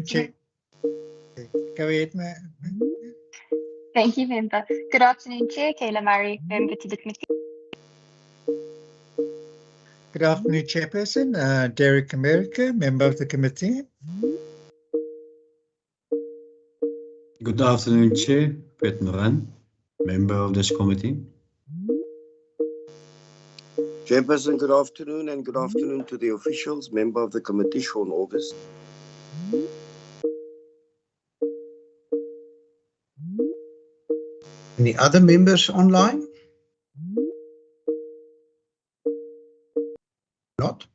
Chair. Go ahead, ma'am. Thank you, Member. Good afternoon, Chair. Kayla Murray, Member to the Committee. Good afternoon, Chairperson. Derek America, Member of the Committee. Good afternoon, Chair. Pet Moran, Member of this committee. Chairperson, good afternoon, and good afternoon to the officials. Member of the committee, Sean August. Any other members online? Not.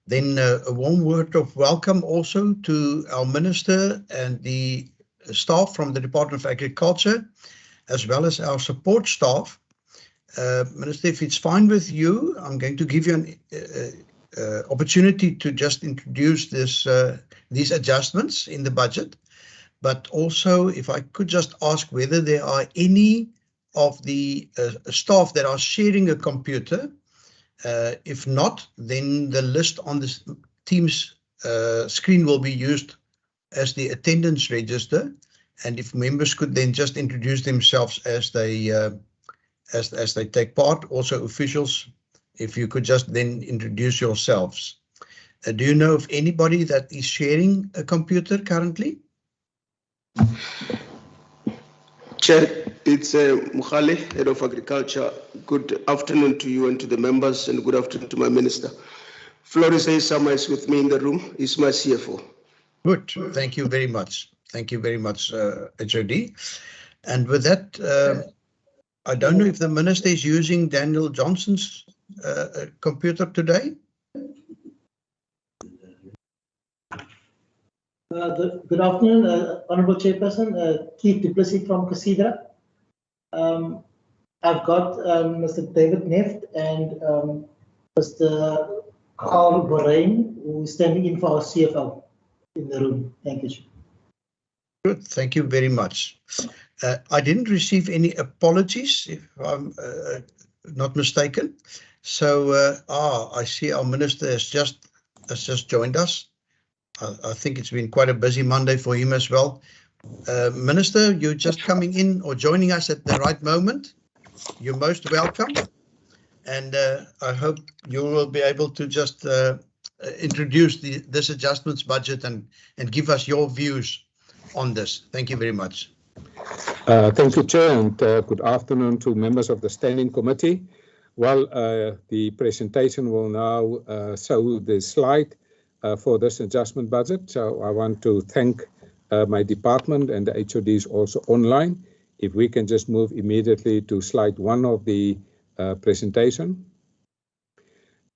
Then a warm word of welcome also to our Minister and the staff from the Department of Agriculture, as well as our support staff. Minister, if it's fine with you, I'm going to give you an opportunity to just introduce these adjustments in the budget. But also, if I could just ask whether there are any of the staff that are sharing a computer. If not, then the list on the Teams screen will be used as the attendance register. And if members could then just introduce themselves as they take part, also officials, if you could just then introduce yourselves. Do you know of anybody that is sharing a computer currently? Chair, it's Mukhali, Head of Agriculture. Good afternoon to you and to the members, and good afternoon to my Minister. Floris Sama is with me in the room. He's my CFO. Good. Thank you very much. Thank you very much, HOD. And with that, I don't know if the Minister is using Daniel Johnson's computer today. Good afternoon, Honourable Chairperson, Keith Duplessis from Casidra. I've got Mr. David Neft and Mr. Carl Borain, who is standing in for our CFO in the room. Thank you. Good, thank you very much. I didn't receive any apologies, if I'm not mistaken. So, I see our Minister has just joined us. I think it's been quite a busy Monday for him as well. Minister, you're just coming in or joining us at the right moment. You're most welcome. And I hope you will be able to just introduce this adjustments budget and give us your views on this. Thank you very much. Thank you, Chair, and good afternoon to members of the Standing Committee. Well, the presentation will now show the slide for this adjustment budget. So I want to thank my department and the HODs also online. If we can just move immediately to slide 1 of the presentation.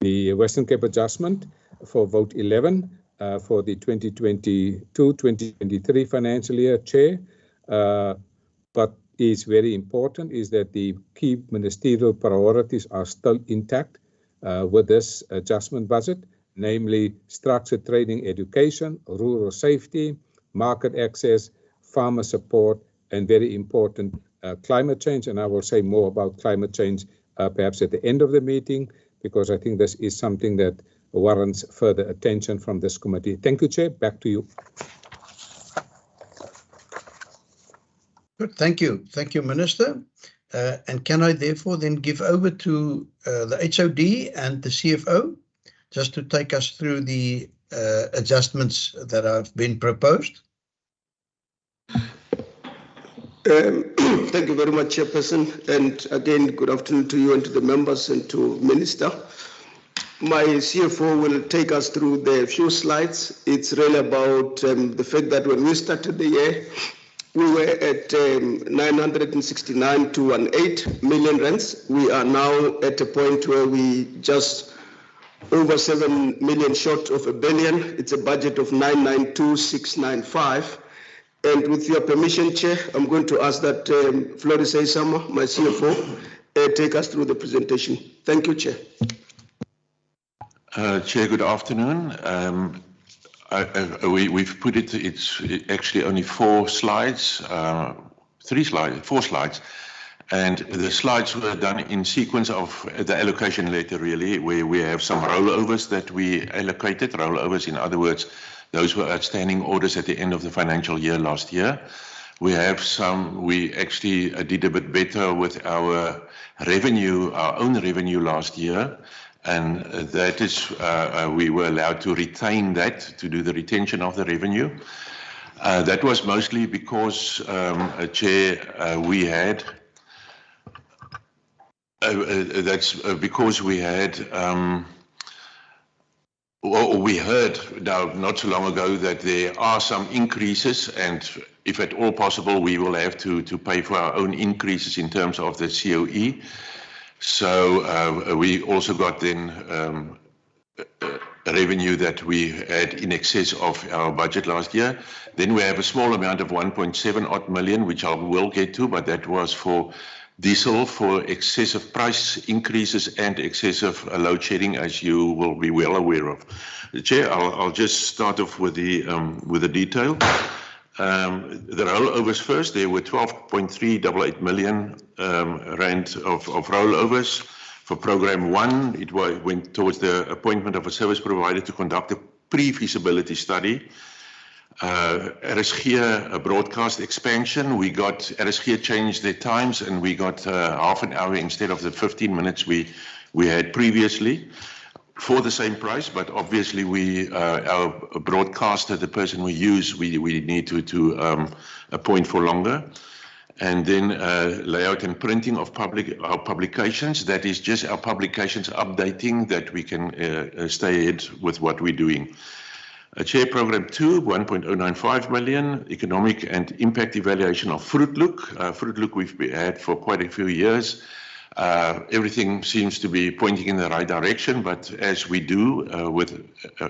The Western Cape adjustment for vote 11 for the 2022-2023 financial year, Chair. But is very important is that the key ministerial priorities are still intact with this adjustment budget, namely structured training education, rural safety, market access, farmer support, and very important climate change. And I will say more about climate change perhaps at the end of the meeting, because I think this is something that warrants further attention from this committee. Thank you, Chair. Back to you. Good, thank you. Thank you, Minister. And can I therefore then give over to the HOD and the CFO just to take us through the adjustments that have been proposed? Thank you very much, Chairperson. And again, good afternoon to you and to the members and to Minister. My CFO will take us through the few slides. It's really about the fact that when we started the year, we were at 969.18 million rands. We are now at a point where we just over 7 million short of $1 billion. It's a budget of 992,695. And with your permission, Chair, I'm going to ask that Floris Sama, my CFO, take us through the presentation. Thank you, Chair. Chair, good afternoon. We've put it's actually only 4 slides, 4 slides. And the slides were done in sequence of the allocation letter, really, where we have some rollovers that we allocated. Rollovers, in other words, Those were outstanding orders at the end of the financial year last year. We actually did a bit better with our revenue, our own revenue last year. And that is, we were allowed to retain that, to do the retention of the revenue. That was mostly because, Chair, we had, that's because we had, well, we heard now not so long ago that there are some increases, and if at all possible, we will have to pay for our own increases in terms of the COE. So we also got then a revenue that we had in excess of our budget last year. Then we have a small amount of 1.7 odd million, which I will get to, but that was for diesel, for excessive price increases and excessive load shedding, as you will be well aware of. Chair, I'll just start off with the detail. The rollovers first, there were 12.388 million rand of rollovers. For Program 1, it went towards the appointment of a service provider to conduct a pre-feasibility study. RSG broadcast expansion, RSG changed their times and we got half an hour instead of the 15 minutes we had previously for the same price, but obviously our broadcaster, the person we use, we need to appoint for longer. And then layout and printing of our publications, that is just our publications updating that we can stay ahead with what we're doing. Chair, Program 2, 1.095 million, economic and impact evaluation of Fruit Look. Fruit Look we've had for quite a few years. Everything seems to be pointing in the right direction, but as we do,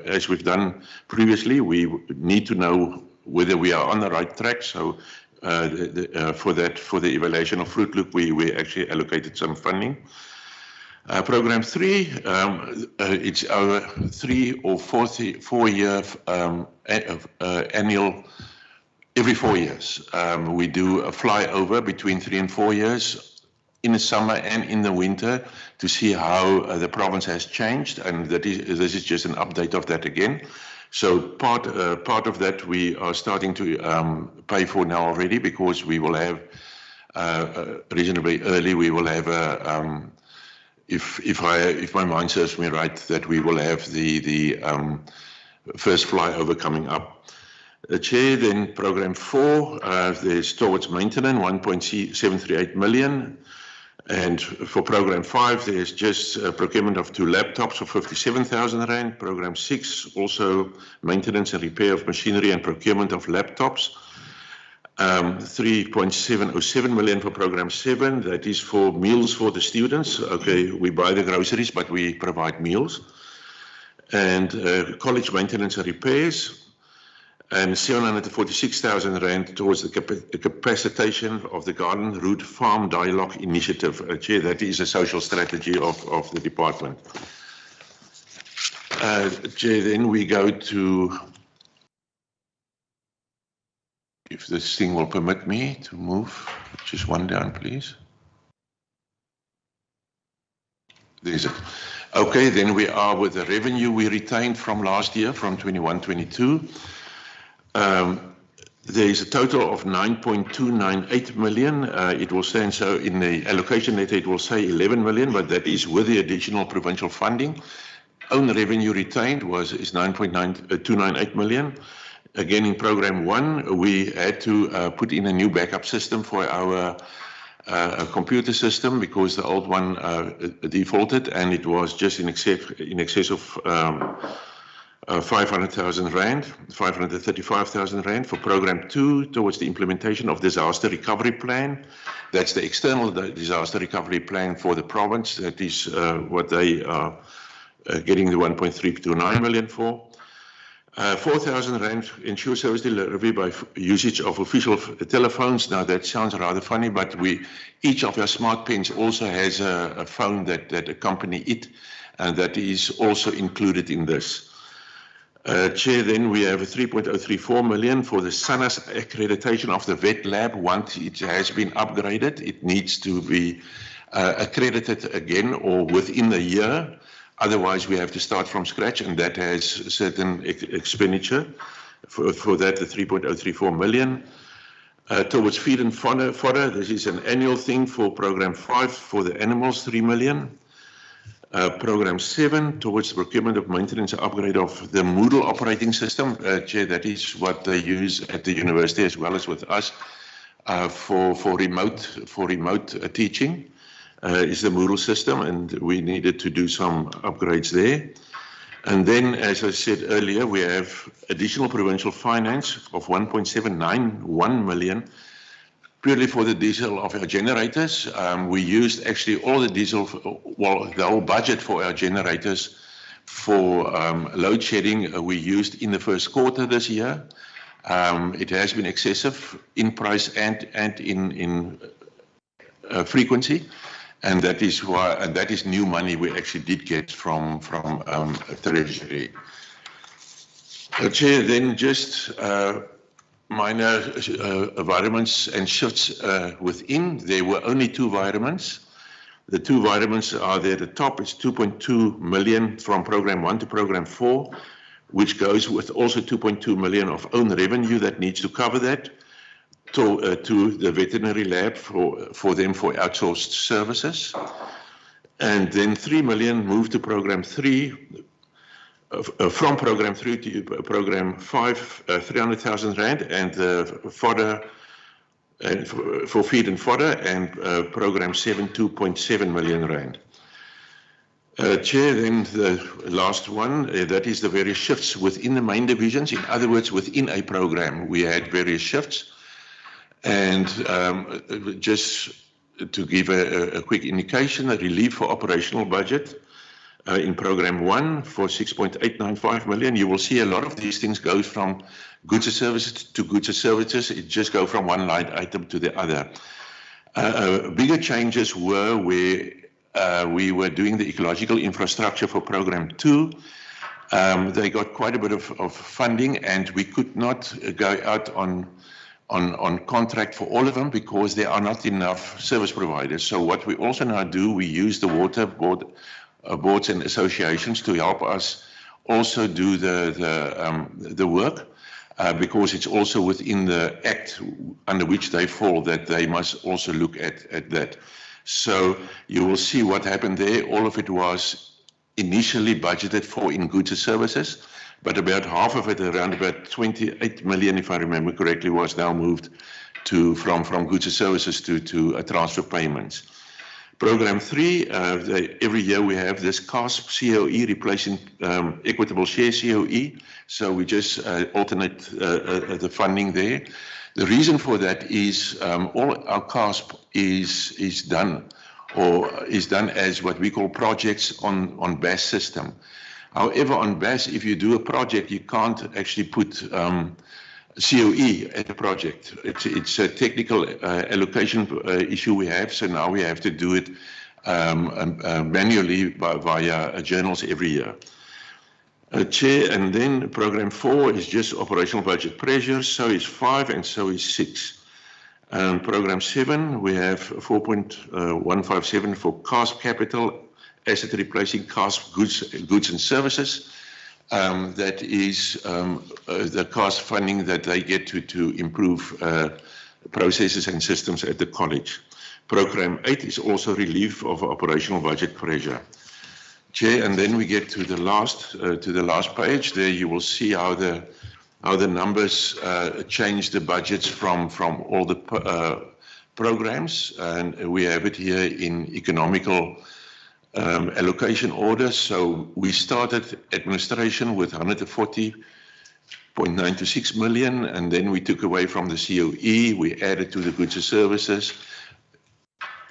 as we've done previously, we need to know whether we are on the right track. So for the evaluation of Fruit Look, we actually allocated some funding. Program 3, it's our 3 or 4 year annual, every 4 years. We do a flyover between 3 and 4 years in the summer and in the winter to see how the province has changed, and this is just an update of that again. So part of that we are starting to pay for now already, because we will have reasonably early. We will have a if my mind serves me right, that we will have the first flyover coming up. Chair, then Program 4, there's towards maintenance 1.738 million. And for Program 5, there's just procurement of 2 laptops for 57,000 rand. Program 6, also maintenance and repair of machinery and procurement of laptops. 3.707 million for Program 7, that is for meals for the students. Okay, we buy the groceries, but we provide meals. And college maintenance and repairs. And 746,000 rand towards the capacitation of the Garden Route Farm Dialogue Initiative. Chair, that is a social strategy of the department. Chair, then we go to, if this thing will permit me to move, just one down, please. There's it. Okay, then we are with the revenue we retained from last year, from 21-22. There is a total of 9.298 million. It will say, and so in the allocation letter it will say 11 million, but that is with the additional provincial funding. Own revenue retained is 9.298 million. Again, in Program 1, we had to put in a new backup system for our computer system, because the old one defaulted, and it was just in excess of 500,000 rand, 535,000 rand for Program 2 towards the implementation of disaster recovery plan. That's the external disaster recovery plan for the province. That is what they are getting the 1.329 million for. 4,000 rand ensure service delivery by usage of official telephones. Now that sounds rather funny, but each of our smart pens also has a phone that accompany it, and that is also included in this. Chair, then we have a 3.034 million for the SANAS accreditation of the vet lab. Once it has been upgraded, it needs to be accredited again, or within a year. Otherwise, we have to start from scratch, and that has certain expenditure. For that, the 3.034 million. Towards feed and fodder, this is an annual thing for Program 5 for the animals, 3 million. Program 7, towards the procurement of maintenance and upgrade of the Moodle operating system. Chair, that is what they use at the university as well as with us for remote teaching. Is the Moodle system, and we needed to do some upgrades there. And then, as I said earlier, we have additional provincial finance of 1.791 million, purely for the diesel of our generators. We used actually all the diesel, the whole budget for our generators for load shedding we used in the first quarter this year. It has been excessive in price and in frequency. And that is why, and that is new money we actually did get from Treasury. Chair, then just minor environments and shifts within. There were only 2 environments. The 2 environments are there at the top. It's 2.2 million from Program 1 to Program 4, which goes with also 2.2 million of own revenue that needs to cover that. To the veterinary lab for them for outsourced services. And then 3 million moved to Program 3, from Program 3 to Program 5, 300,000 rand, and fodder, and for feed and fodder, and Program 7, 2.7 million rand. Chair, then the last one, that is the various shifts within the main divisions. In other words, within a program, we had various shifts. And just to give a quick indication, a relief for operational budget in Program 1 for 6.895 million. You will see a lot of these things go from goods and services to goods and services. It just go from one line item to the other. Bigger changes were where we were doing the ecological infrastructure for Program 2. They got quite a bit of funding, and we could not go out on contract for all of them because there are not enough service providers. So what we also now do, we use the water boards and associations to help us also do the work because it's also within the act under which they fall that they must also look at that. So you will see what happened there. All of it was initially budgeted for in goods and services, but about half of it, around about 28 million, if I remember correctly, was now moved from goods and services to transfer payments. Program 3, every year we have this CASP COE replacing equitable share COE, so we just alternate the funding there. The reason for that is all our CASP is done as what we call projects on BAS system. However, on BAS, if you do a project, you can't actually put COE at a project. It's a technical allocation issue we have, so now we have to do it manually via journals every year. Chair, and then Program 4 is just operational budget pressure, so is 5 and so is 6. Program 7, we have 4.157 for CASP capital, asset replacing CASP goods and services. That is the CASP funding that they get to improve processes and systems at the college. Program 8 is also relief of operational budget pressure. Chair, and then we get to the last page. There you will see how the numbers change the budgets from all the programs, and we have it here in economical allocation order. So we started administration with 140.926 million, and then we took away from the COE, we added to the goods and services.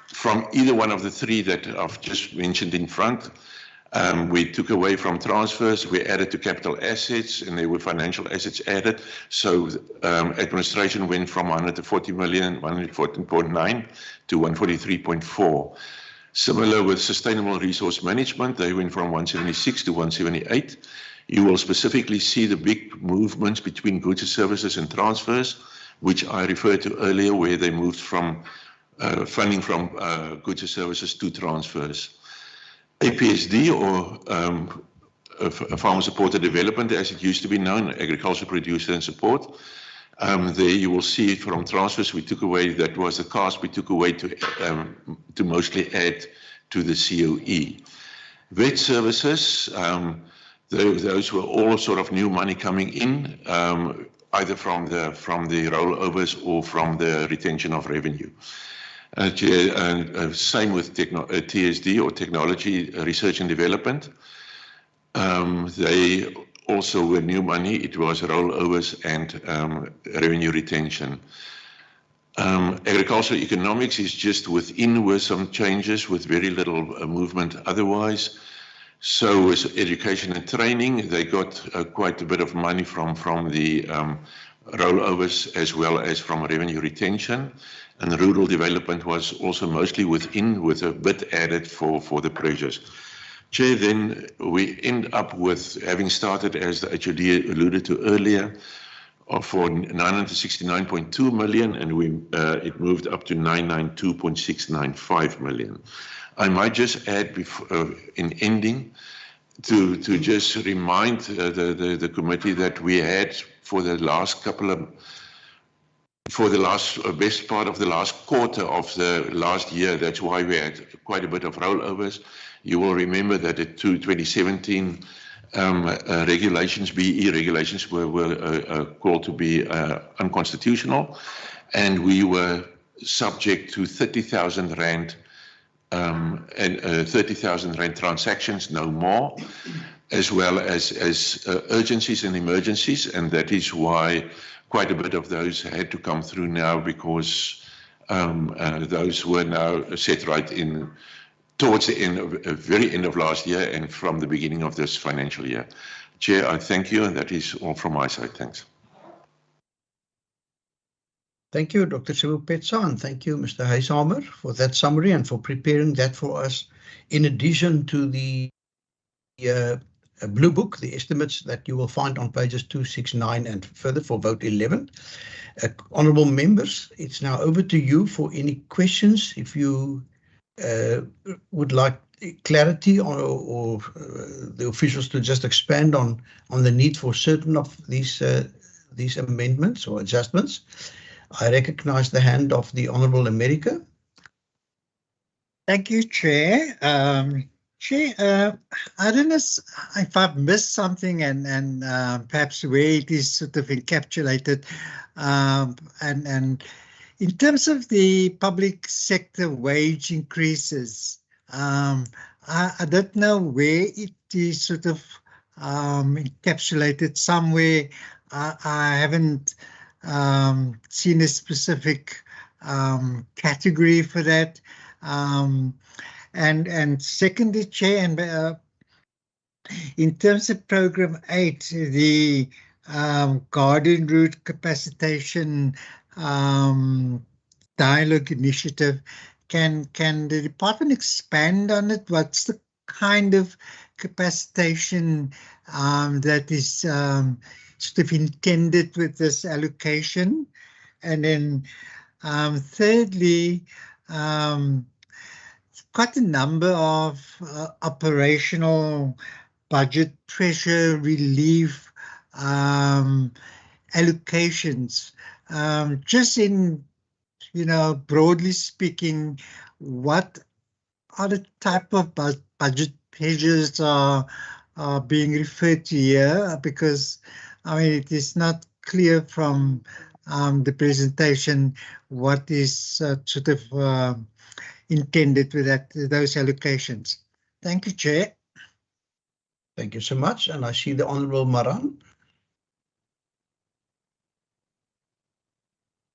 From either one of the 3 that I've just mentioned in front, we took away from transfers, we added to capital assets, and there were financial assets added. So administration went from 140 million, 114.9 to 143.4. Similar with sustainable resource management, they went from 176 to 178. You will specifically see the big movements between goods and services and transfers, which I referred to earlier, where they moved from funding from goods and services to transfers. APSD, or Farmer Supported Development, as it used to be known, Agriculture Producer and Support. There you will see from transfers we took away, that was the cost we took away to mostly add to the COE. Vet services, those were all sort of new money coming in, either from the rollovers or from the retention of revenue. Same with TSD, or Technology Research and Development. They also were new money. It was rollovers and revenue retention. Agricultural economics is just within with some changes with very little movement otherwise. So with education and training, they got quite a bit of money from the rollovers as well as from revenue retention. And rural development was also mostly within, with a bit added for the pressures. Chair, then we end up with having started, as the HOD alluded to earlier, for 969.2 million, and it moved up to 992.695 million. I might just add in ending to just remind the committee that we had for the best part of the last quarter of the last year. That's why we had quite a bit of rollovers. You will remember that the 2017 regulations, BE regulations, were called to be unconstitutional, and we were subject to 30,000 rand and 30,000 rand transactions, no more, as well as urgencies and emergencies, and that is why quite a bit of those had to come through now, because those were now set right in towards the end, very end of last year and from the beginning of this financial year. Chair, I thank you, and that is all from my side. Thanks. Thank you, Dr. Sibupetsa, and thank you, Mr. Huyshamer, for that summary and for preparing that for us. In addition to the Blue Book, the estimates that you will find on pages 269 and further for vote 11. Honourable members, it's now over to you for any questions. If you would like clarity or the officials to just expand on the need for certain of these amendments or adjustments. I recognize the hand of the Honourable America. Thank you, Chair. Chair, I don't know if I've missed something and perhaps where it is sort of encapsulated. And in terms of the public sector wage increases, I don't know where it is sort of encapsulated somewhere. I haven't seen a specific category for that. And secondly, Chair, and in terms of Program 8, the Garden Route Capacitation Dialogue Initiative, can the department expand on it? What's the kind of capacitation that is sort of intended with this allocation? And then thirdly, quite a number of operational budget pressure relief allocations. Just in, broadly speaking, what are the type of budget pressures are being referred to here? Because, it is not clear from the presentation what is sort of intended with those allocations. Thank you, Chair. Thank you so much. And I see the Honourable Maran.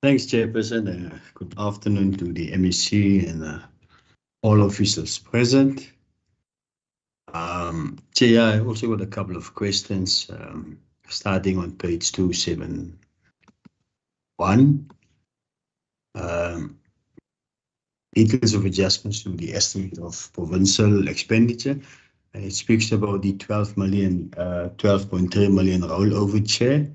Thanks, Chairperson. Good afternoon to the MEC and all officials present. Chair, I also got a couple of questions, starting on page 271. Details of adjustments to the estimate of provincial expenditure, and it speaks about the 12.3 million rollover, Chair.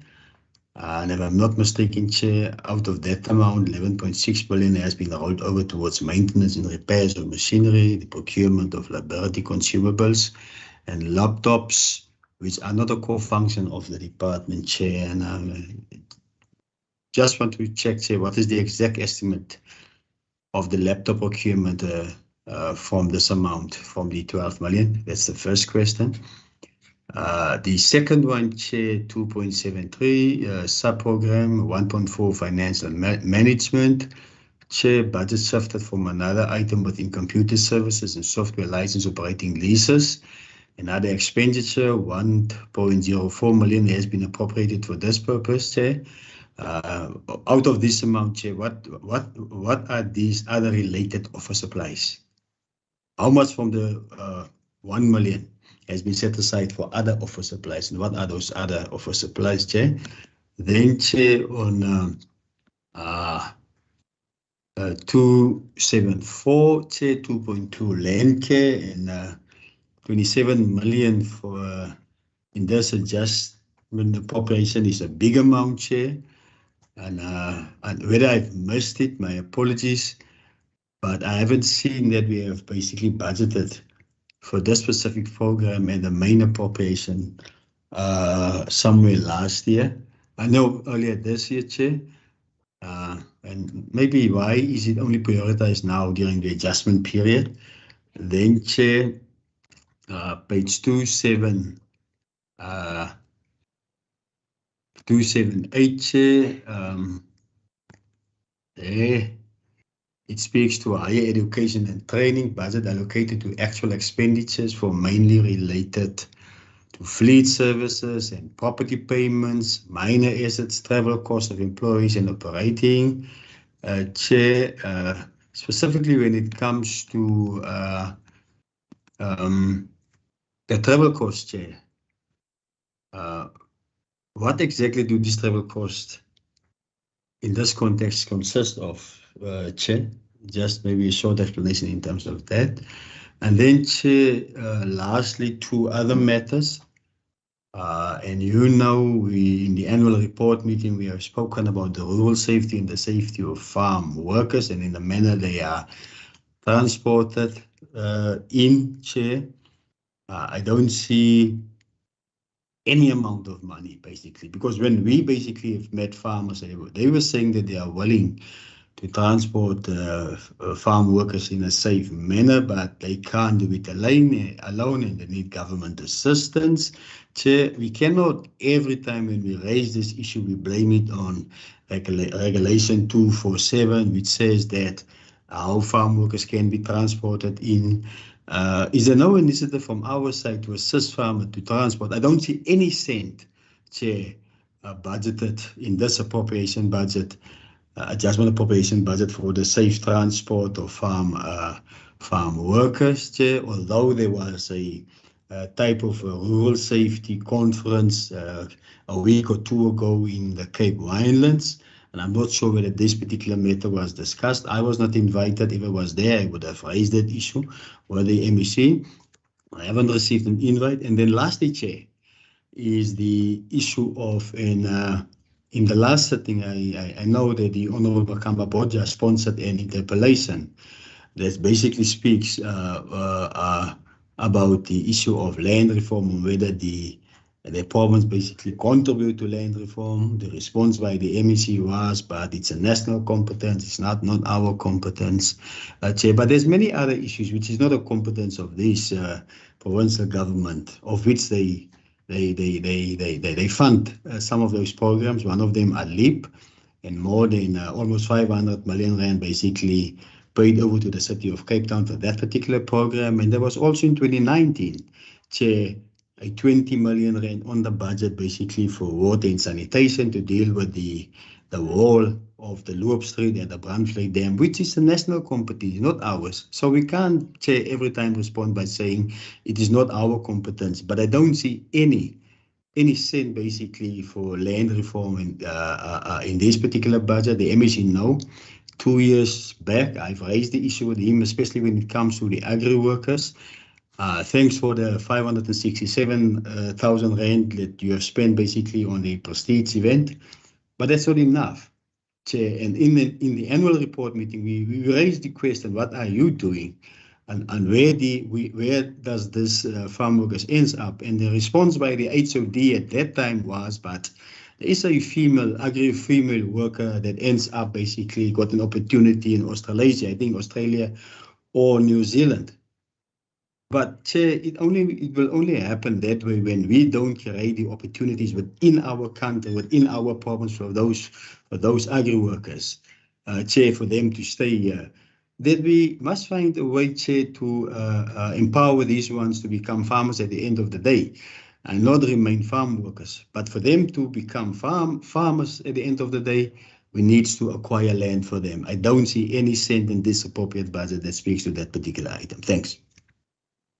And if I'm not mistaken, Chair, out of that amount, 11.6 billion has been rolled over towards maintenance and repairs of machinery, the procurement of laboratory consumables, and laptops, which are not a core function of the department, Chair. And I just want to check, Chair, what is the exact estimate of the laptop procurement from this amount, from the 12 million? That's the first question. The second one, Chair, 2.73, sub-program, 1.4 financial management. Chair, budget shifted from another item within computer services and software license operating leases. Another expenditure, 1.04 million has been appropriated for this purpose, Chair. Out of this amount, Chair, what are these other related office supplies? How much from the 1 million has been set aside for other office supplies, and what are those other office supplies, Chair? Then, Chair, on 274, Chair, 2.2 land care, and 27 million for in this adjustment appropriation is a big amount, Chair. And whether I've missed it, my apologies, but I haven't seen that we have basically budgeted for this specific program and the main appropriation somewhere last year. I know earlier this year, Chair, and maybe why is it only prioritized now during the adjustment period? Then, Chair, page 278, Chair, there it speaks to higher education and training budget allocated to actual expenditures for mainly related to fleet services and property payments, minor assets, travel costs of employees and operating. Chair, specifically when it comes to the travel costs, Chair, what exactly do these travel costs in this context consist of, Chair? Just maybe a short explanation in terms of that. And then, Chair, lastly, two other matters. And you know, in the annual report meeting, we have spoken about the rural safety and the safety of farm workers and in the manner they are transported in, Chair. I don't see any amount of money, basically, because when we basically have met farmers, they were saying that they are willing to transport farm workers in a safe manner, but they can't do it alone and they need government assistance. Chair, we cannot, every time when we raise this issue, we blame it on Regulation 247, which says that how farm workers can be transported in. Is there no initiative from our side to assist farmers to transport? I don't see any cent, Chair, budgeted in this appropriation budget, adjustment appropriation budget for the safe transport of farm workers, Chair, although there was a type of a rural safety conference a week or two ago in the Cape Winelands, and I'm not sure whether this particular matter was discussed. I was not invited. If I was there, I would have raised that issue with the MEC. I haven't received an invite. And then lastly, Chair, is the issue of in the last sitting, I know that the Honorable Makamba Bodja sponsored an interpellation that basically speaks about the issue of land reform and whether the province basically contribute to land reform. The response by the MEC was, but it's a national competence, it's not our competence, Chair. But there's many other issues which is not a competence of this provincial government, of which they fund some of those programs. One of them are LEAP, and more than almost 500 million rand basically paid over to the city of Cape Town for that particular program. And there was also in 2019, Chair, a 20 million rand on the budget basically for water and sanitation to deal with the wall of the Loop Street and the Brandvlei Dam, which is a national competence, not ours. So we can't, Chair, every time respond by saying it is not our competence. But I don't see any cent basically for land reform in this particular budget. The MEC know. 2 years back, I've raised the issue with him, especially when it comes to the agri workers. Thanks for the 567,000 rand that you have spent basically on the prestige event. But that's not enough, Chair. And in the annual report meeting, we raised the question, what are you doing? And where does this farm workers ends up? And the response by the HOD at that time was, but there is a female worker that ends up basically got an opportunity in Australasia, I think Australia or New Zealand. But Chair, it will only happen that way when we don't create the opportunities within our country, within our province for those agri workers, Chair, for them to stay here. That we must find a way, Chair, to empower these ones to become farmers at the end of the day, and not remain farm workers. But for them to become farmers at the end of the day, we need to acquire land for them. I don't see any cent in this appropriate budget that speaks to that particular item. Thanks.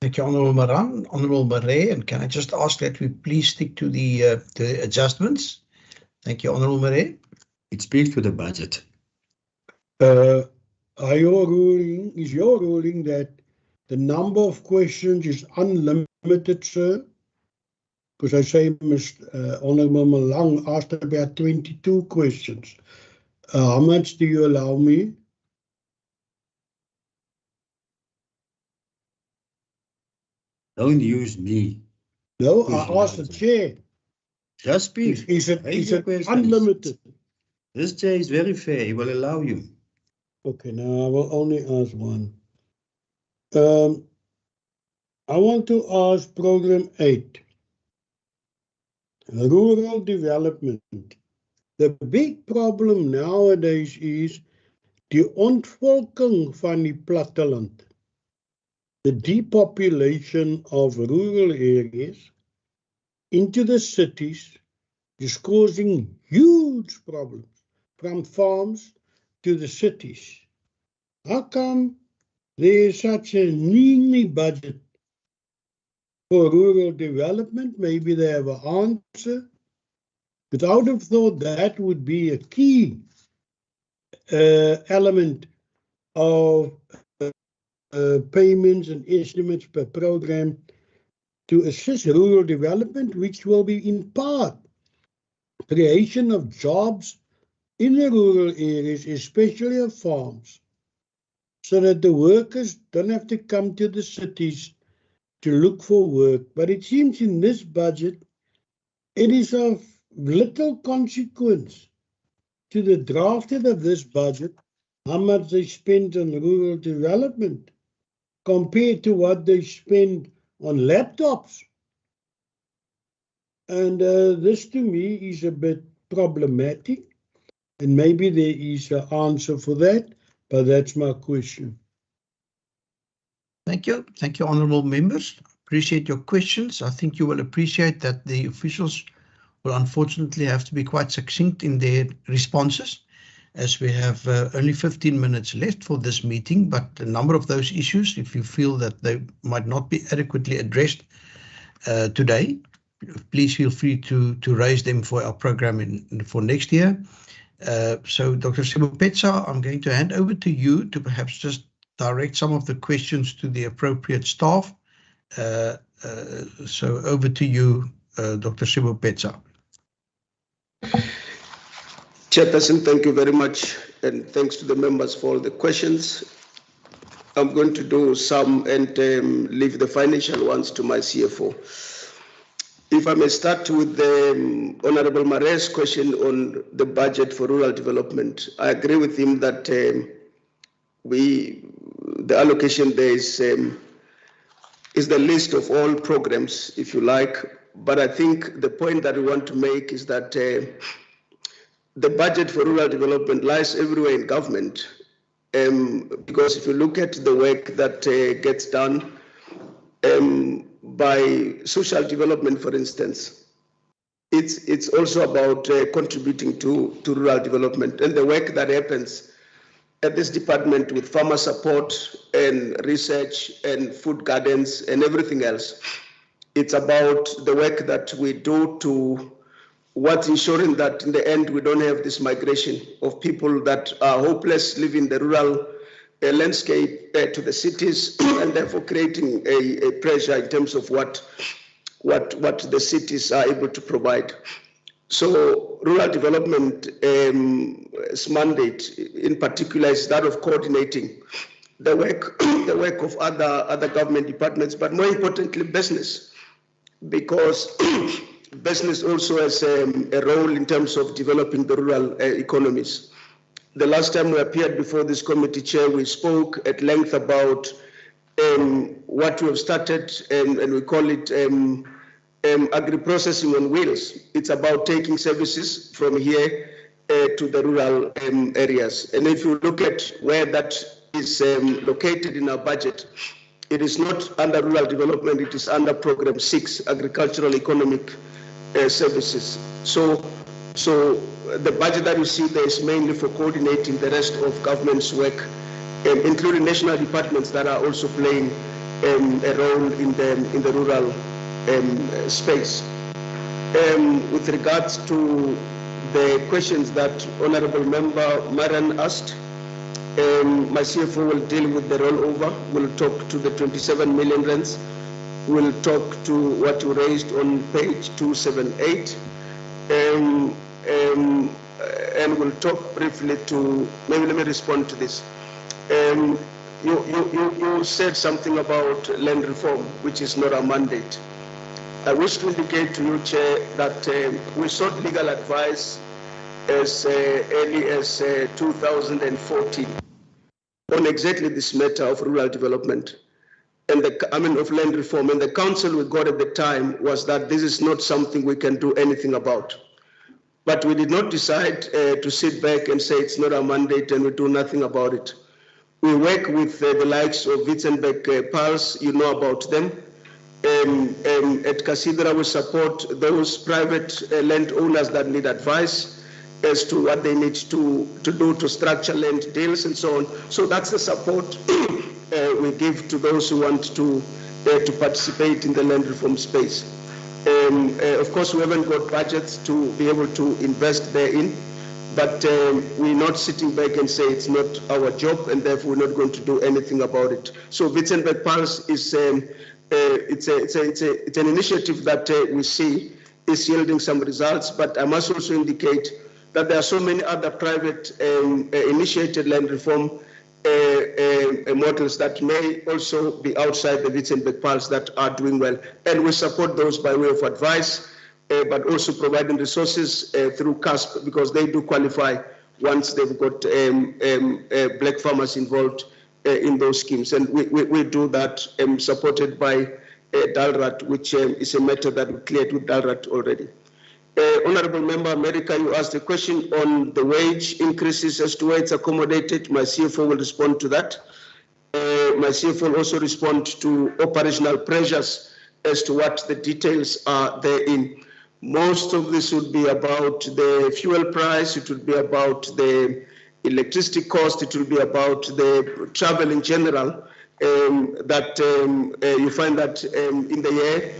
Thank you, Honourable Maran. Honourable Marais, and can I just ask that we please stick to the adjustments? Thank you, Honourable Marais. It speaks to the budget. Your ruling that the number of questions is unlimited, sir? Because I say Honourable Malang asked about 22 questions. How much do you allow me? Don't use me. No, I asked the chair. Just speak. Is it unlimited? This chair is very fair. He will allow you. Okay, now I will only ask one. I want to ask Program 8. Rural development. The big problem nowadays is die ontvolking van die platteland. The depopulation of rural areas into the cities is causing huge problems from farms to the cities. How come there is such a mealy budget for rural development? Maybe they have an answer. But I would have thought that would be a key element of payments and estimates per program to assist rural development, which will be in part creation of jobs in the rural areas, especially of farms, so that the workers don't have to come to the cities to look for work. But it seems in this budget, it is of little consequence to the drafting of this budget, how much they spend on rural development compared to what they spend on laptops. And this to me is a bit problematic, and maybe there is an answer for that, but that's my question. Thank you. Thank you, honourable members. Appreciate your questions. I think you will appreciate that the officials will unfortunately have to be quite succinct in their responses, as we have only 15 minutes left for this meeting, but a number of those issues, if you feel that they might not be adequately addressed today, please feel free to raise them for our program for next year. So Dr. Sebopetsa, I'm going to hand over to you to perhaps just direct some of the questions to the appropriate staff. So over to you, Dr. Sebopetsa. Chairperson, thank you very much, and thanks to the members for the questions. I'm going to do some and leave the financial ones to my CFO. If I may start with the Honourable Marais' question on the budget for rural development, I agree with him that the allocation there is the list of all programs, if you like. But I think the point that we want to make is that the budget for rural development lies everywhere in government, because if you look at the work that gets done by social development, for instance, it's also about contributing to rural development, and the work that happens at this department with farmer support and research and food gardens and everything else. It's about the work that we do to what's ensuring that in the end we don't have this migration of people that are hopeless living the rural landscape to the cities, and therefore creating a pressure in terms of what the cities are able to provide. So rural development's mandate in particular is that of coordinating the work of other government departments, but more importantly, business, because business also has a role in terms of developing the rural economies. The last time we appeared before this committee, Chair, we spoke at length about what we have started, and we call it agri-processing on wheels. It's about taking services from here to the rural areas. And if you look at where that is located in our budget, it is not under rural development, it is under Program 6, Agricultural Economic Services. So the budget that you see there is mainly for coordinating the rest of government's work, including national departments that are also playing a role in the rural space. With regards to the questions that Honorable Member Maran asked, my CFO will deal with the rollover. We'll talk to the 27 million rands. We'll talk to what you raised on page 278. And we'll talk briefly to, maybe let me respond to this. You said something about land reform, which is not our mandate. I wish to indicate to you, Chair, that we sought legal advice as early as 2014 on exactly this matter of rural development and of land reform. And the counsel we got at the time was that this is not something we can do anything about. But we did not decide to sit back and say it's not our mandate and we do nothing about it. We work with the likes of Witzenberg Pulse, you know about them. At Casidra, we support those private landowners that need advice as to what they need to do to structure land deals and so on. So that's the support we give to those who want to participate in the land reform space. Of course, we haven't got budgets to be able to invest therein, but we're not sitting back and say it's not our job and therefore we're not going to do anything about it. So Witzenberg Pulse is it's an initiative that we see is yielding some results, but I must also indicate that there are so many other private initiated land reform models that may also be outside the Witzenberg Pulse that are doing well. And we support those by way of advice, but also providing resources through CASP, because they do qualify once they've got black farmers involved in those schemes. And we do that supported by DALRAT, which is a matter that we cleared with DALRAT already. Honorable Member America, you asked a question on the wage increases as to where it's accommodated. My CFO will respond to that. My CFO will also respond to operational pressures as to what the details are therein. Most of this would be about the fuel price, it would be about the electricity cost, it will be about the travel in general, that you find that in the year,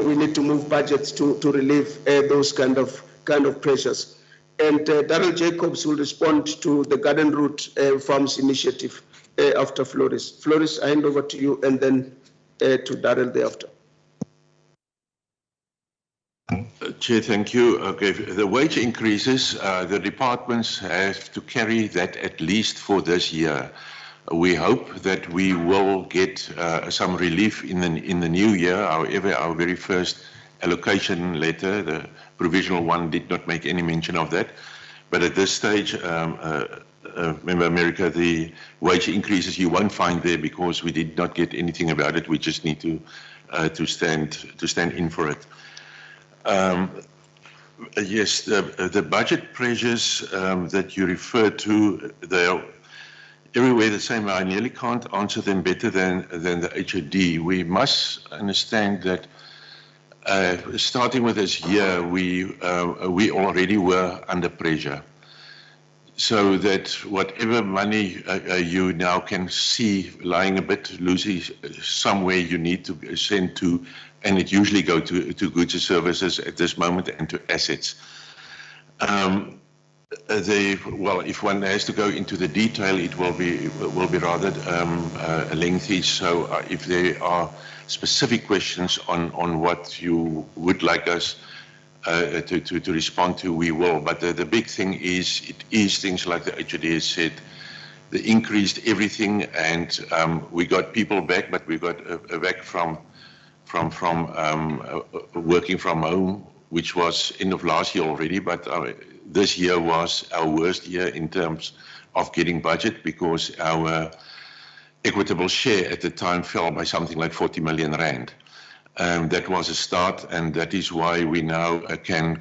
we need to move budgets to relieve those kind of pressures. And Darrell Jacobs will respond to the Garden Route Farms initiative after Floris. Floris, I hand over to you and then to Darrell thereafter. Chair, thank you. Okay, the wage increases, the departments have to carry that at least for this year. We hope that we will get some relief in the new year. However, our very first allocation letter, the provisional one, did not make any mention of that. But at this stage, Member America, the wage increases you won't find there because we did not get anything about it. We just need to stand in for it. Yes, the budget pressures that you refer to, they are everywhere the same. I nearly can't answer them better than the HOD. We must understand that starting with this year, we already were under pressure. So that whatever money you now can see lying a bit loosely somewhere you need to send to, and it usually go to goods and services at this moment and to assets. Well, if one has to go into the detail, it will be rather lengthy. So if there are specific questions on what you would like us to respond to, we will. But the big thing is, it is things like the HOD has said, the increased everything, and we got people back, but we got back from working from home, which was end of last year already, but this year was our worst year in terms of getting budget, because our equitable share at the time fell by something like 40 million rand. That was a start, and that is why we now can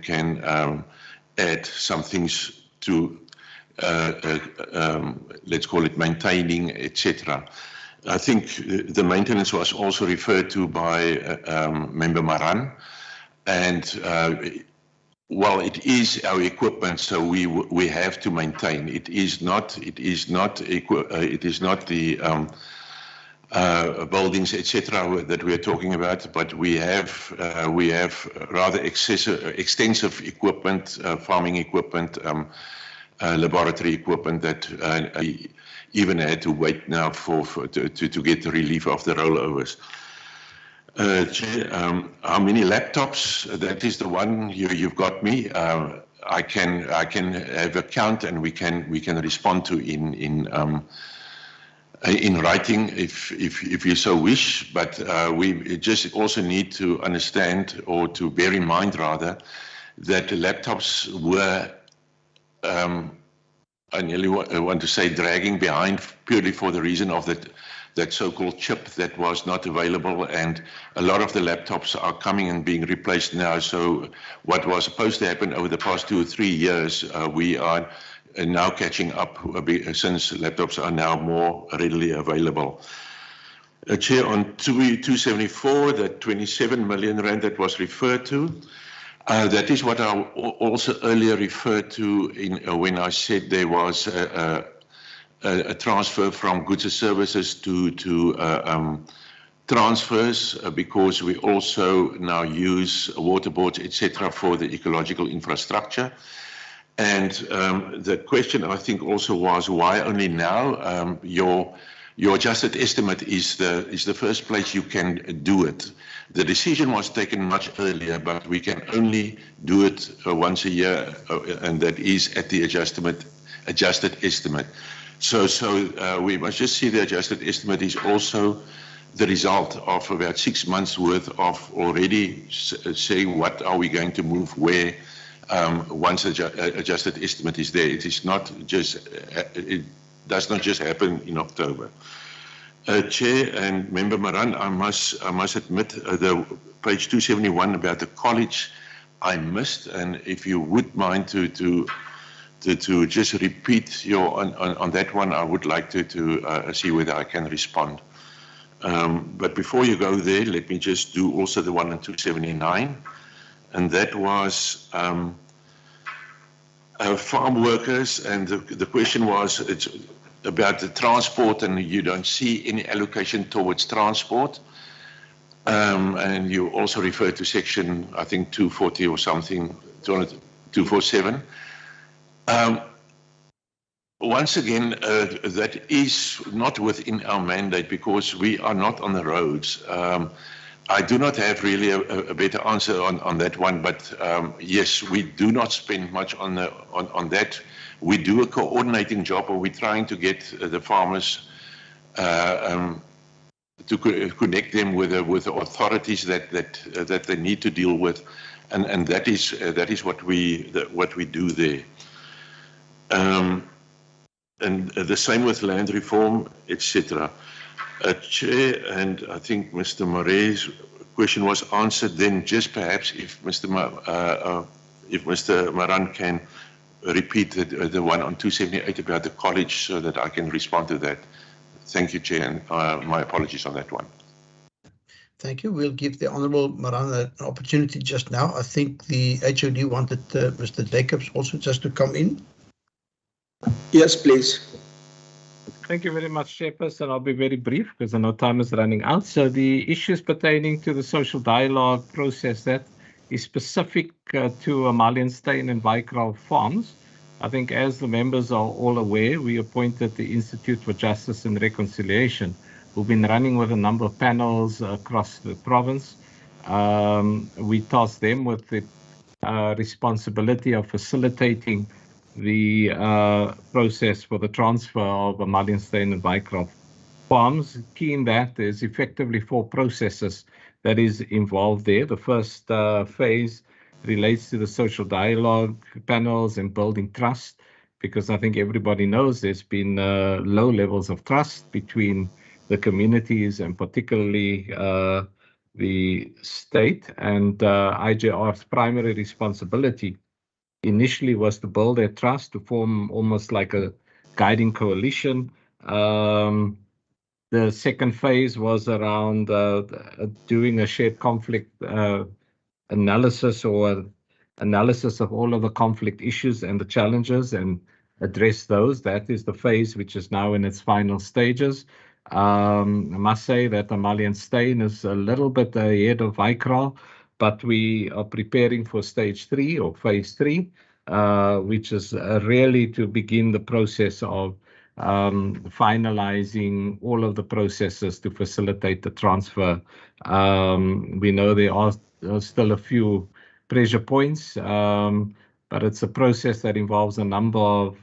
add some things to, let's call it maintaining, etc. I think the maintenance was also referred to by Member Maran, and well, it is our equipment, so we have to maintain. It is not the buildings, etc., that we are talking about, but we have rather extensive equipment, farming equipment, laboratory equipment that we even had to wait now to get the relief of the rollovers. Chair, how many laptops? That is the one you've got me. I can have a count, and we can respond to in writing if you so wish. But we just also need to understand, or to bear in mind rather, that the laptops were, I nearly want to say, dragging behind purely for the reason of that so-called chip that was not available, and a lot of the laptops are coming and being replaced now. So what was supposed to happen over the past 2 or 3 years, we are now catching up, since laptops are now more readily available. Chair, on 274, the 27 million rand that was referred to, that is what I also earlier referred to when I said there was a transfer from goods and services to transfers, because we also now use water boards, etc., for the ecological infrastructure. And the question, I think, also was, why only now? Your adjusted estimate is the first place you can do it. The decision was taken much earlier, but we can only do it once a year, and that is at the adjusted estimate. So we must just see the adjusted estimate is also the result of about 6 months worth of already saying what are we going to move where, once adjusted estimate is there. It is not just, it does not just happen in October. Chair and Member Maran, I must admit, the page 271 about the college I missed, and if you would mind to just repeat on that one, I would like to see whether I can respond. But before you go there, let me just do also the one on 279, and that was farm workers, and the question was, it's about the transport, and you don't see any allocation towards transport. And you also refer to section, I think, 240 or something, 247. Once again, that is not within our mandate, because we are not on the roads. I do not have really a better answer on that one, but yes, we do not spend much on that. We do a coordinating job, or we're trying to get the farmers to connect them with the authorities that they need to deal with, and that is what we do there. And the same with land reform, etc. Chair, and I think Mr. Moret's question was answered. Then just perhaps if Mr. Maran can repeat the one on 278 about the college, so that I can respond to that. Thank you, Chair, and my apologies on that one. Thank you. We'll give the Honourable Maran an opportunity just now. I think the HOD wanted Mr. Jacobs also just to come in. Yes, please. Thank you very much, Chairperson. I'll be very brief because I know time is running out. So the issues pertaining to the social dialogue process, that is specific to Amalienstein and Vaikraal farms. I think, as the members are all aware, we appointed the Institute for Justice and Reconciliation, who've been running with a number of panels across the province. We tasked them with the responsibility of facilitating the process for the transfer of Amalienstein and Wycroft farms. Key in that, there's effectively 4 processes that is involved there. The first phase relates to the social dialogue panels and building trust, because I think everybody knows there's been low levels of trust between the communities and particularly the state. And IJR's primary responsibility initially was to build that trust, to form almost like a guiding coalition. The second phase was around doing a shared conflict analysis, or analysis of all of the conflict issues and the challenges, and address those. That is the phase which is now in its final stages. I must say that Amalienstein is a little bit ahead of Wycroft, but we are preparing for stage 3 or phase 3, which is really to begin the process of finalizing all of the processes to facilitate the transfer. We know there are still a few pressure points, but it's a process that involves a number of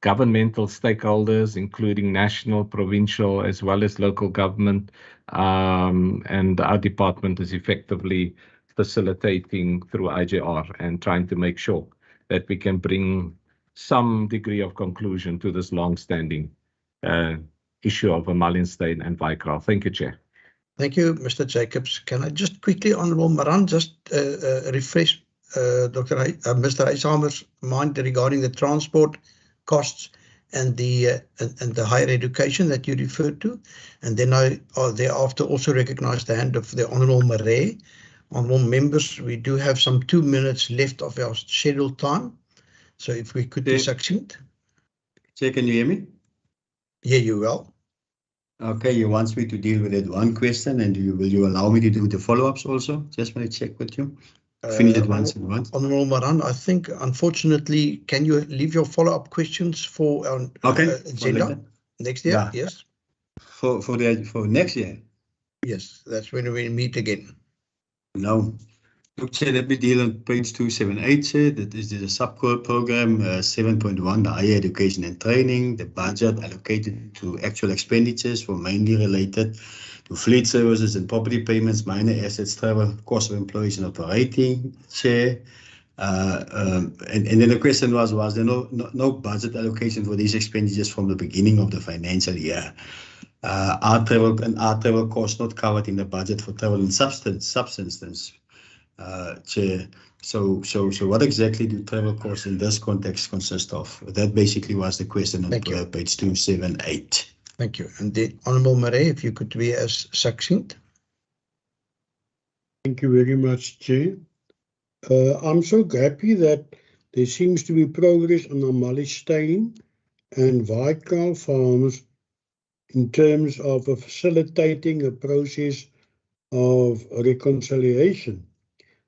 governmental stakeholders, including national, provincial, as well as local government, and our department is effectively facilitating through IJR and trying to make sure that we can bring some degree of conclusion to this long-standing issue of Amalienstein and Wycroft. Thank you, Chair. Thank you, Mr. Jacobs. Can I just quickly, Honourable Maran, just refresh Mr. Huyshamer's mind regarding the transport costs and the higher education that you referred to, and then I thereafter also recognize the hand of the Honourable Marais. Honourable members, we do have some 2 minutes left of our scheduled time, so if we could be succinct. Chair, can you hear me? Hear you well. Okay, you want me to deal with that one question, and will you allow me to do the follow-ups also? Just want to check with you. Finish it once and once. Honourable Maran, I think, unfortunately, can you leave your follow-up questions for our agenda next year? Yeah. Yes. For next year? Yes, that's when we meet again. No. Look, Chair, let me deal on page 278, Chair. That is the sub-core program 7.1, the higher education and training, the budget allocated to actual expenditures for mainly related to fleet services and property payments, minor assets, travel, cost of employees and operating, Chair. And then the question was there no budget allocation for these expenditures from the beginning of the financial year? Are travel costs not covered in the budget for travel and subsistence? Chair, so what exactly do travel costs in this context consist of? That basically was the question on page 278. Thank you. And the Honourable Marais, if you could be as succinct. Thank you very much, Chair. I'm so happy that there seems to be progress on Amalienstein and Wycroft farms in terms of facilitating a process of reconciliation.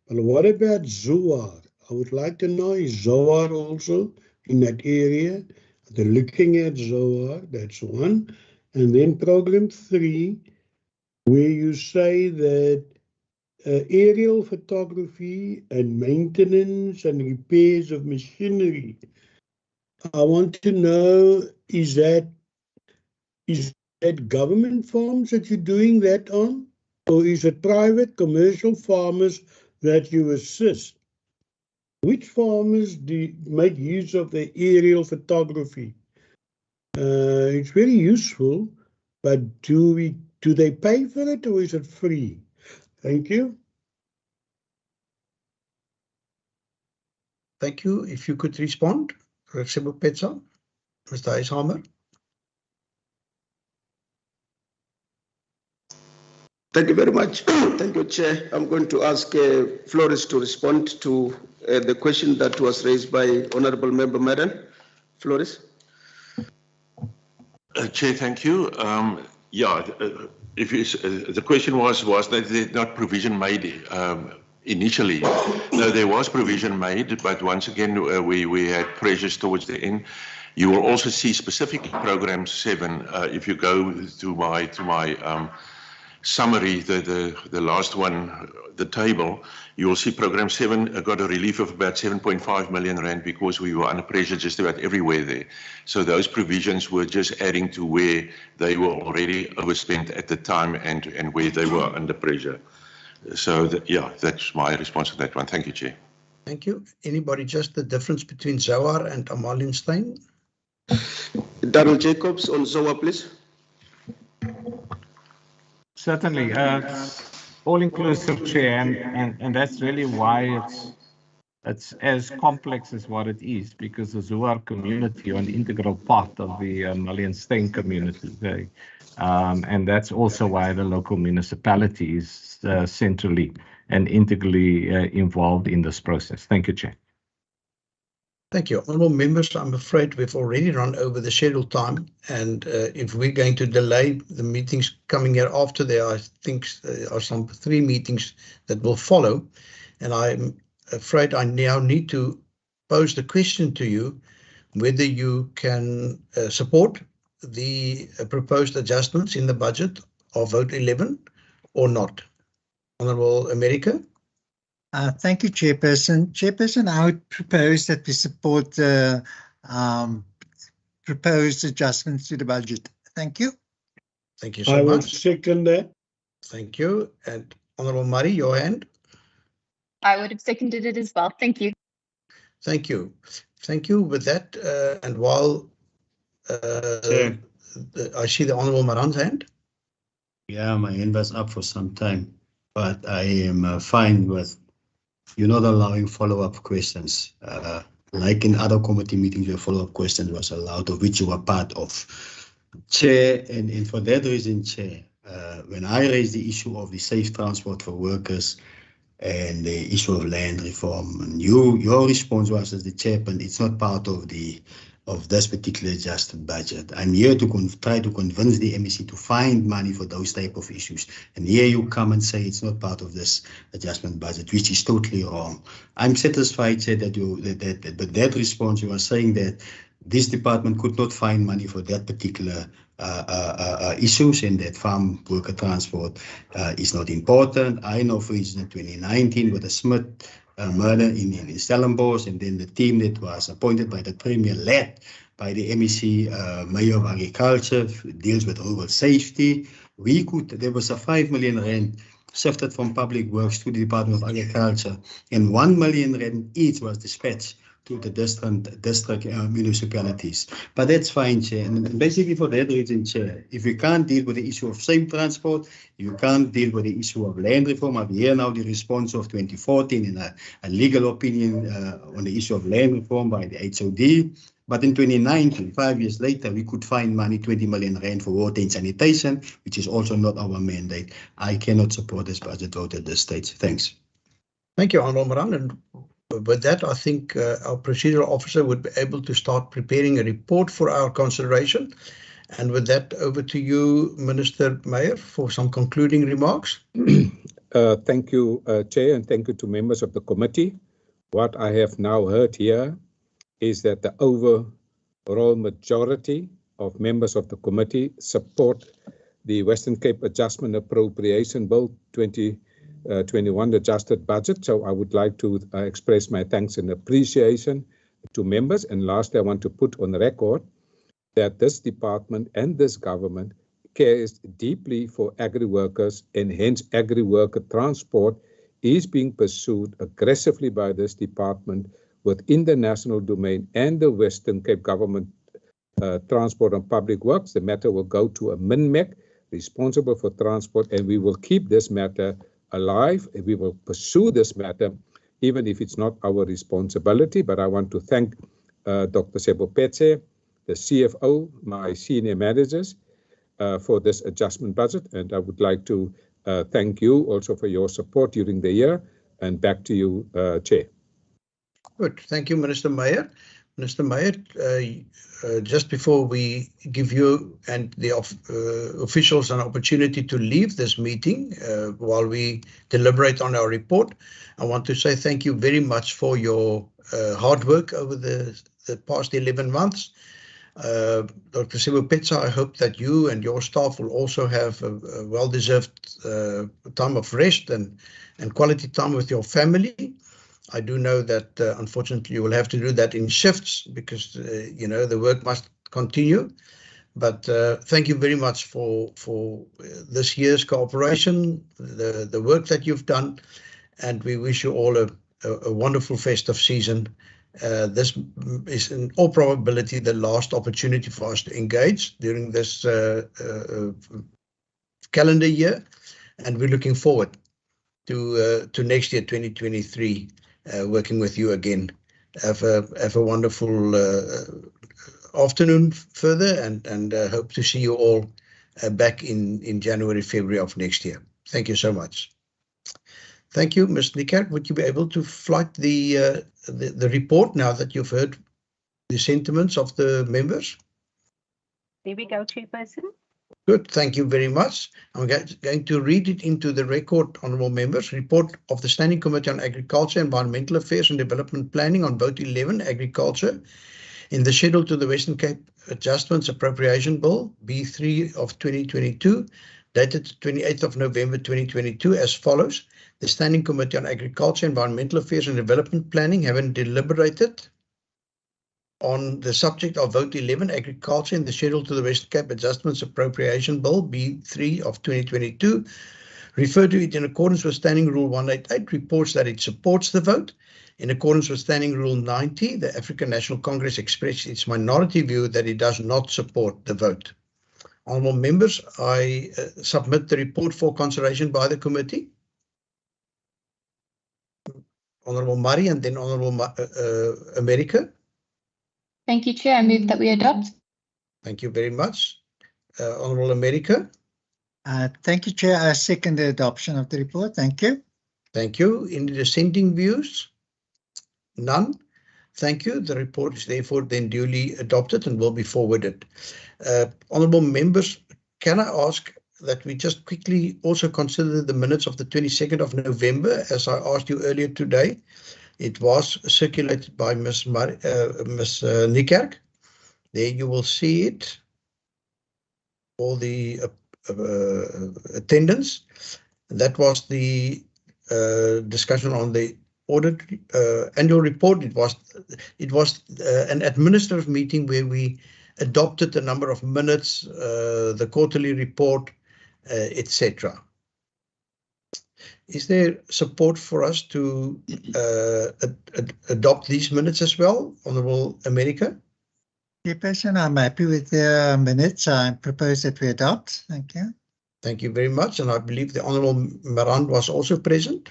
But what about Zoar? I would like to know, is Zoar also in that area? They're looking at Zoar, that's one. And then program 3, where you say that aerial photography and maintenance and repairs of machinery. I want to know, is that government farms that you're doing that on? Or is it private commercial farmers that you assist? Which farmers do make use of the aerial photography? It's very useful, but do they pay for it or is it free? Thank you. Thank you. If you could respond, Mr. Huyshamer. Thank you very much. Thank you, Chair. I'm going to ask Flores to respond to the question that was raised by Honourable Member Madden. Flores. Chair, thank you. The question was that there's not provision made initially. No, there was provision made, but once again, we had pressures towards the end. You will also see specific program 7 if you go to my summary, the last one, the table, you will see program 7 got a relief of about 7.5 million rand because we were under pressure just about everywhere there. So those provisions were just adding to where they were already overspent at the time and where they were under pressure. So yeah, that's my response to that one. Thank you, Chair. Thank you. Anybody just the difference between Zoar and Amalienstein? Darrell Jacobs on ZOA, please. Certainly, all-inclusive, Chair, and that's really why it's as complex as what it is, because the Zoar community are an integral part of the Amalienstein community. And that's also why the local municipality is centrally and integrally involved in this process. Thank you, Chair. Thank you. Honourable members, I'm afraid we've already run over the scheduled time, and if we're going to delay the meetings coming here after, there I think are some 3 meetings that will follow, and I'm afraid I now need to pose the question to you whether you can support the proposed adjustments in the budget of vote 11 or not. Honourable America. Thank you, Chairperson. Chairperson, I would propose that we support the proposed adjustments to the budget. Thank you. Thank you so I will much. second that. Thank you. And Honourable Murray, your hand. I would have seconded it as well. Thank you. Thank you. Thank you. With that, and while I see the Honourable Maran's hand. Yeah, my hand was up for some time, but I am fine with, not allowing follow-up questions. Like in other committee meetings where follow-up questions was allowed, of which you were part of. Chair, and for that reason, Chair, when I raised the issue of the safe transport for workers and the issue of land reform, and your response was, as the chairman, it's not part of this particular adjusted budget. I'm here to try to convince the MEC to find money for those type of issues. And here you come and say it's not part of this adjustment budget, which is totally wrong. I'm satisfied, Chair, but that response, you are saying that this department could not find money for that particular issues, and that farm worker transport is not important. I know, for instance, in 2019 with the Smith murder in Stellenbosch, and then the team that was appointed by the Premier, led by the MEC Mayor of Agriculture, deals with rural safety. There was a 5 million rand shifted from Public Works to the Department of Agriculture, and 1 million rand each was dispatched to the district municipalities. But that's fine, Chair. And basically for that reason, Chair, if we can't deal with the issue of safe transport, you can't deal with the issue of land reform. I hear now the response of 2014 in a legal opinion on the issue of land reform by the HOD. But in 2019, 5 years later, we could find money, 20 million rand for water and sanitation, which is also not our mandate. I cannot support this budget vote at this stage. Thanks. Thank you, Honourable Maran. And with that, I think our procedural officer would be able to start preparing a report for our consideration. And with that, over to you, Minister Meyer, for some concluding remarks. Thank you, Chair, and thank you to members of the committee. What I have now heard here is that the overall majority of members of the committee support the Western Cape Adjustment Appropriation Bill 2021 adjusted budget. So I would like to express my thanks and appreciation to members. And lastly, I want to put on the record that this department and this government cares deeply for agri-workers, and hence agri-worker transport is being pursued aggressively by this department within the national domain and the Western Cape Government Transport and Public Works. The matter will go to a MINMEC responsible for transport, and we will keep this matter alive. We will pursue this matter, even if it's not our responsibility. But I want to thank Dr. Sebo Petse, the CFO, my senior managers, for this adjustment budget. And I would like to thank you also for your support during the year. And back to you, Chair. Good. Thank you, Minister Meyer. Minister Meyer, just before we give you and the officials an opportunity to leave this meeting while we deliberate on our report, I want to say thank you very much for your hard work over the past 11 months. Dr. Sebopetsa, I hope that you and your staff will also have a well-deserved time of rest and quality time with your family. I do know that unfortunately you will have to do that in shifts because the work must continue. But thank you very much for this year's cooperation, the work that you've done, and we wish you all a wonderful festive season. This is in all probability the last opportunity for us to engage during this calendar year, and we're looking forward to next year, 2023, working with you again. Have a wonderful afternoon further, and hope to see you all back in January, February of next year. Thank you so much. Thank you, Ms. Nickert. Would you be able to flight the report now that you've heard the sentiments of the members? There we go, Chairperson. Good, thank you very much. I'm going to read it into the record, honourable members. Report of the Standing Committee on Agriculture, Environmental Affairs and Development Planning on Vote 11, Agriculture, in the schedule to the Western Cape Adjustments Appropriation Bill, B3 of 2022, dated 28th of November 2022, as follows. The Standing Committee on Agriculture, Environmental Affairs and Development Planning, having deliberated on the subject of Vote 11, Agriculture, in the schedule to the Western Cape Adjustments Appropriation Bill, B3 of 2022, referred to it in accordance with Standing Rule 188, reports that it supports the vote. In accordance with Standing Rule 90, the African National Congress expressed its minority view that it does not support the vote. Honourable members, I submit the report for consideration by the committee. Honourable Murray and then Honourable America. Thank you, Chair. I move that we adopt. Thank you very much. Honourable America. Thank you, Chair. I second the adoption of the report. Thank you. Thank you. Any dissenting views? None. Thank you. The report is therefore then duly adopted and will be forwarded. Honourable members, can I ask that we just quickly also consider the minutes of the 22nd of November, as I asked you earlier today. It was circulated by Ms. Nickert. There you will see it, all the attendance. That was the discussion on the audit annual report. It was an administrative meeting where we adopted a number of minutes, the quarterly report, etc. Is there support for us to adopt these minutes as well, Honourable America? Chairperson, I'm happy with the minutes. I propose that we adopt. Thank you. Thank you very much. And I believe the Honourable Marand was also present.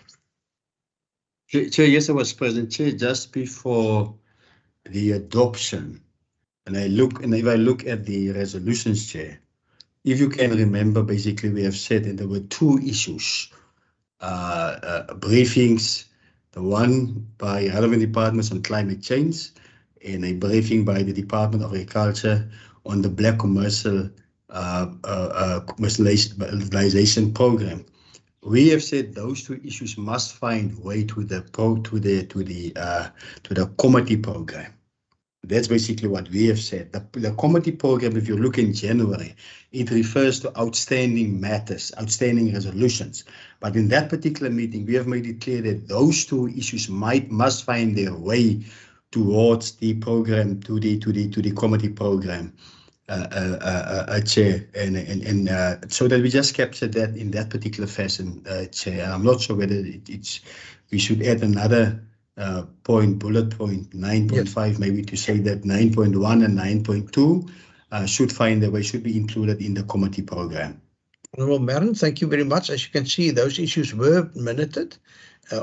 Chair, yes, I was present, Chair, just before the adoption. And if I look at the resolutions, Chair, if you can remember, basically we have said that there were two issues. Briefings, the one by relevant departments on climate change, and a briefing by the Department of Agriculture on the Black Commercial Commercialization Program. We have said those two issues must find way to the committee program. That's basically what we have said. The committee program, if you look in January, it refers to outstanding matters, outstanding resolutions. But in that particular meeting, we have made it clear that those two issues must find their way towards the program, to the committee program, Chair, and so that we just captured that in that particular fashion, Chair. And I'm not sure whether we should add another bullet point 9.5, yes, maybe to say that 9.1 and 9.2 should find their way, should be included in the committee program. Honourable Marin, thank you very much. As you can see, those issues were minuted.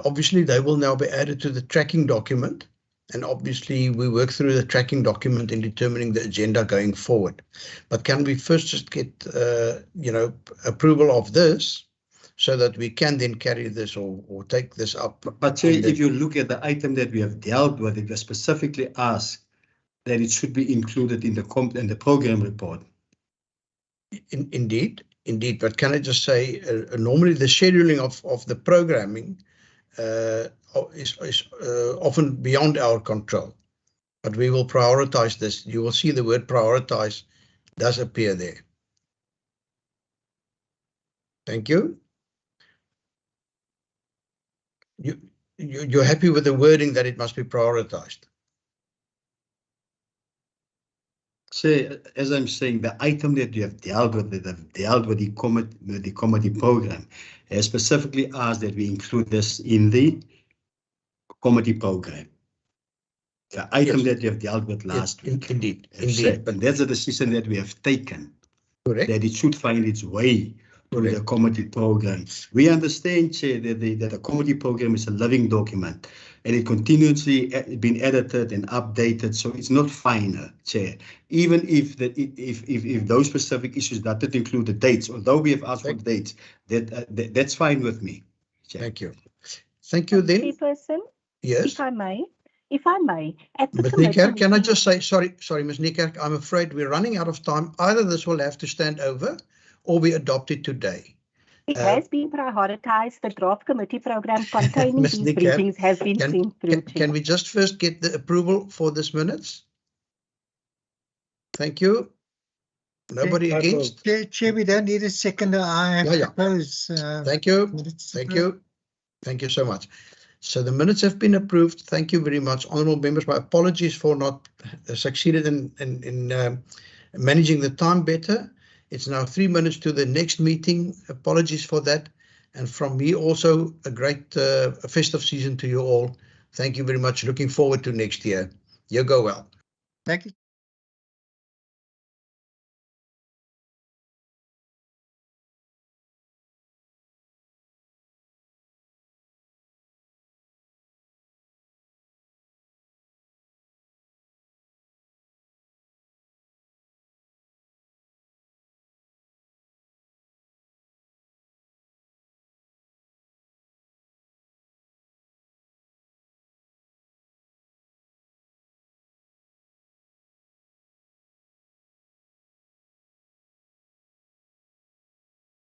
Obviously, they will now be added to the tracking document. And obviously, we work through the tracking document in determining the agenda going forward. But can we first just get, approval of this so that we can then carry this or take this up? But if you look at the item that we have dealt with, it was specifically asked that it should be included in the program report. Indeed. But can I just say, normally the scheduling of the programming is often beyond our control. But we will prioritize this. You will see the word prioritize does appear there. Thank you. You're happy with the wording that it must be prioritized? So, as I'm saying, the item that you have dealt with, that have dealt with the comedy program, has specifically asked that we include this in the comedy program. The item that you have dealt with last week. Indeed. And that's a decision that we have taken. Correct. That it should find its way to the comedy program. We understand, Chair, that the comedy program is a living document and it continuously been edited and updated, so it's not final, Chair. Even if those specific issues that did include the dates, although we have asked for dates, that's fine with me, Chair. Thank you. Thank you then. Chairperson, Yes. if I may, at the Ms. committee Niekerk, can I meeting- just say, sorry, Ms. Niekerk, I'm afraid we're running out of time. Either this will have to stand over or we adopt it today. It has been prioritized. The draft committee program containing Ms. these Niekerk, briefings has been sent through. Can we just first get the approval for this minutes? Thank you. Nobody against? Chair, we don't need a second. I propose. Thank you. Thank you. Thank you so much. So the minutes have been approved. Thank you very much, honourable members. My apologies for not succeeded in managing the time better. It's now 3 minutes to the next meeting. Apologies for that. And from me also, a great festive season to you all. Thank you very much. Looking forward to next year. You go well. Thank you.